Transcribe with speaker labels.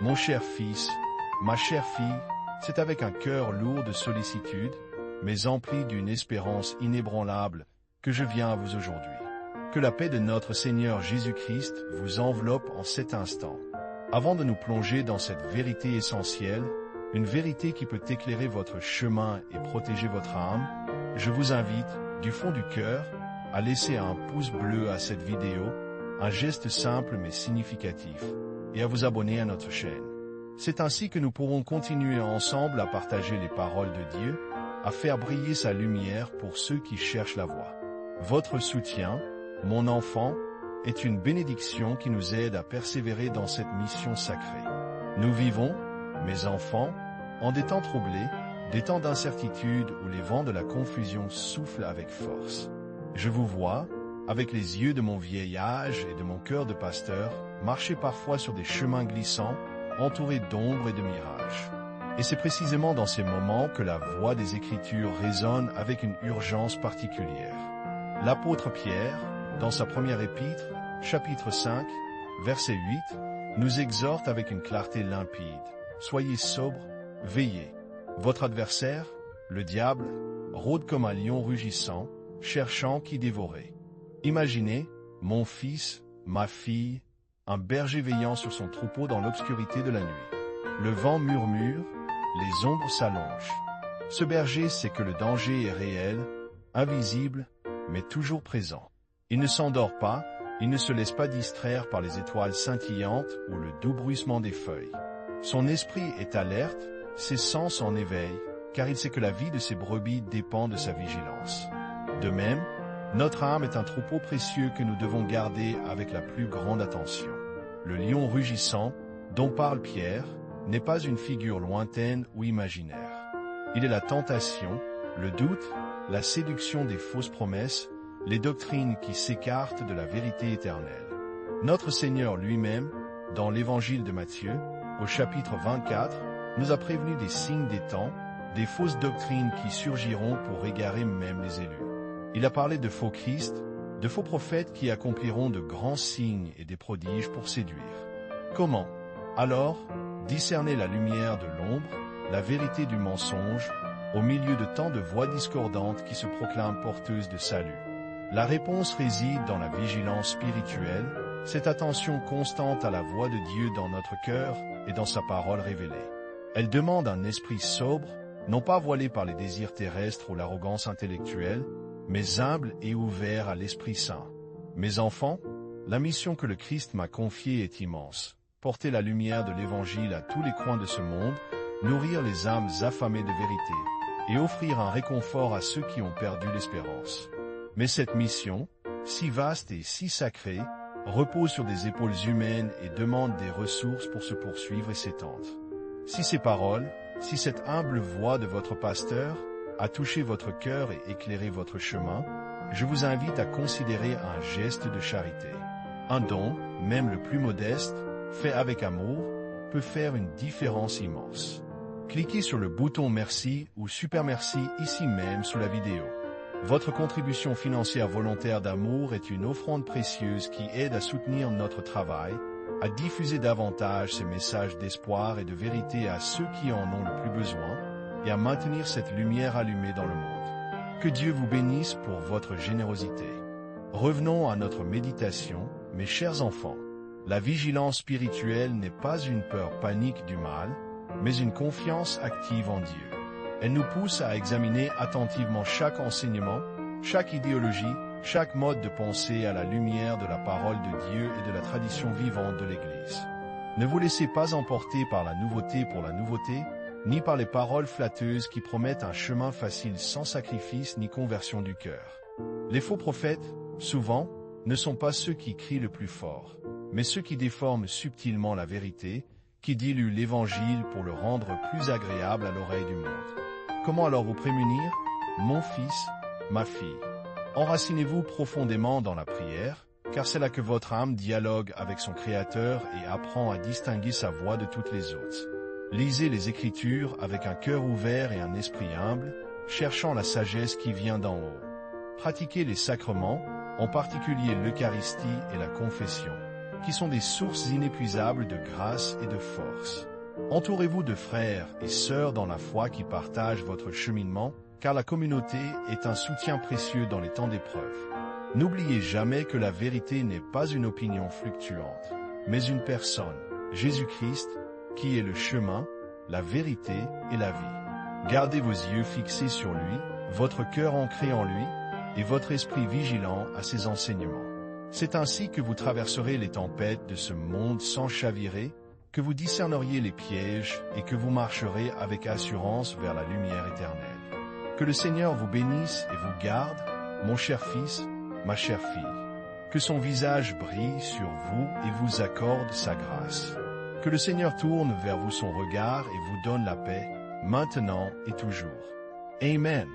Speaker 1: Mon cher fils, ma chère fille, c'est avec un cœur lourd de sollicitude, mais empli d'une espérance inébranlable, que je viens à vous aujourd'hui. Que la paix de notre Seigneur Jésus-Christ vous enveloppe en cet instant. Avant de nous plonger dans cette vérité essentielle, une vérité qui peut éclairer votre chemin et protéger votre âme, je vous invite, du fond du cœur, à laisser un pouce bleu à cette vidéo, un geste simple mais significatif, et à vous abonner à notre chaîne. C'est ainsi que nous pourrons continuer ensemble à partager les paroles de Dieu, à faire briller sa lumière pour ceux qui cherchent la voie. Votre soutien, mon enfant, est une bénédiction qui nous aide à persévérer dans cette mission sacrée. Nous vivons, mes enfants, en des temps troublés, des temps d'incertitude où les vents de la confusion soufflent avec force. Je vous vois, avec les yeux de mon vieil âge et de mon cœur de pasteur, marcher parfois sur des chemins glissants, entourés d'ombres et de mirages. Et c'est précisément dans ces moments que la voix des Écritures résonne avec une urgence particulière. L'apôtre Pierre, dans sa première épître, chapitre 5, verset 8, nous exhorte avec une clarté limpide. Soyez sobres, veillez. Votre adversaire, le diable, rôde comme un lion rugissant, cherchant qui dévorer. Imaginez, mon fils, ma fille, un berger veillant sur son troupeau dans l'obscurité de la nuit. Le vent murmure, les ombres s'allongent. Ce berger sait que le danger est réel, invisible, mais toujours présent. Il ne s'endort pas, il ne se laisse pas distraire par les étoiles scintillantes ou le doux bruissement des feuilles. Son esprit est alerte, ses sens en éveil, car il sait que la vie de ses brebis dépend de sa vigilance. De même, notre âme est un troupeau précieux que nous devons garder avec la plus grande attention. Le lion rugissant, dont parle Pierre, n'est pas une figure lointaine ou imaginaire. Il est la tentation, le doute, la séduction des fausses promesses, les doctrines qui s'écartent de la vérité éternelle. Notre Seigneur lui-même, dans l'Évangile de Matthieu, au chapitre 24, nous a prévenu des signes des temps, des fausses doctrines qui surgiront pour égarer même les élus. Il a parlé de faux Christ, de faux prophètes qui accompliront de grands signes et des prodiges pour séduire. Comment, alors, discerner la lumière de l'ombre, la vérité du mensonge, au milieu de tant de voix discordantes qui se proclament porteuses de salut? La réponse réside dans la vigilance spirituelle, cette attention constante à la voix de Dieu dans notre cœur et dans sa parole révélée. Elle demande un esprit sobre, non pas voilé par les désirs terrestres ou l'arrogance intellectuelle, mais humble et ouvert à l'Esprit Saint. Mes enfants, la mission que le Christ m'a confiée est immense. Porter la lumière de l'Évangile à tous les coins de ce monde, nourrir les âmes affamées de vérité, et offrir un réconfort à ceux qui ont perdu l'espérance. Mais cette mission, si vaste et si sacrée, repose sur des épaules humaines et demande des ressources pour se poursuivre et s'étendre. Si ces paroles, si cette humble voix de votre pasteur a touché votre cœur et éclairé votre chemin, je vous invite à considérer un geste de charité. Un don, même le plus modeste, fait avec amour, peut faire une différence immense. Cliquez sur le bouton Merci ou Super Merci ici même sous la vidéo. Votre contribution financière volontaire d'amour est une offrande précieuse qui aide à soutenir notre travail, à diffuser davantage ces messages d'espoir et de vérité à ceux qui en ont le plus besoin, et à maintenir cette lumière allumée dans le monde. Que Dieu vous bénisse pour votre générosité. Revenons à notre méditation, mes chers enfants. La vigilance spirituelle n'est pas une peur panique du mal, mais une confiance active en Dieu. Elle nous pousse à examiner attentivement chaque enseignement, chaque idéologie, chaque mode de pensée à la lumière de la parole de Dieu et de la tradition vivante de l'Église. Ne vous laissez pas emporter par la nouveauté pour la nouveauté, ni par les paroles flatteuses qui promettent un chemin facile sans sacrifice ni conversion du cœur. Les faux prophètes, souvent, ne sont pas ceux qui crient le plus fort, mais ceux qui déforment subtilement la vérité, qui diluent l'Évangile pour le rendre plus agréable à l'oreille du monde. Comment alors vous prémunir, mon fils, ma fille? Enracinez-vous profondément dans la prière, car c'est là que votre âme dialogue avec son Créateur et apprend à distinguer sa voix de toutes les autres. Lisez les Écritures avec un cœur ouvert et un esprit humble, cherchant la sagesse qui vient d'en haut. Pratiquez les sacrements, en particulier l'Eucharistie et la confession. qui sont des sources inépuisables de grâce et de force. Entourez-vous de frères et sœurs dans la foi qui partagent votre cheminement, car la communauté est un soutien précieux dans les temps d'épreuve. N'oubliez jamais que la vérité n'est pas une opinion fluctuante, mais une personne, Jésus-Christ, qui est le chemin, la vérité et la vie. Gardez vos yeux fixés sur lui, votre cœur ancré en lui, et votre esprit vigilant à ses enseignements. C'est ainsi que vous traverserez les tempêtes de ce monde sans chavirer, que vous discerneriez les pièges et que vous marcherez avec assurance vers la lumière éternelle. Que le Seigneur vous bénisse et vous garde, mon cher fils, ma chère fille. Que son visage brille sur vous et vous accorde sa grâce. Que le Seigneur tourne vers vous son regard et vous donne la paix, maintenant et toujours. Amen.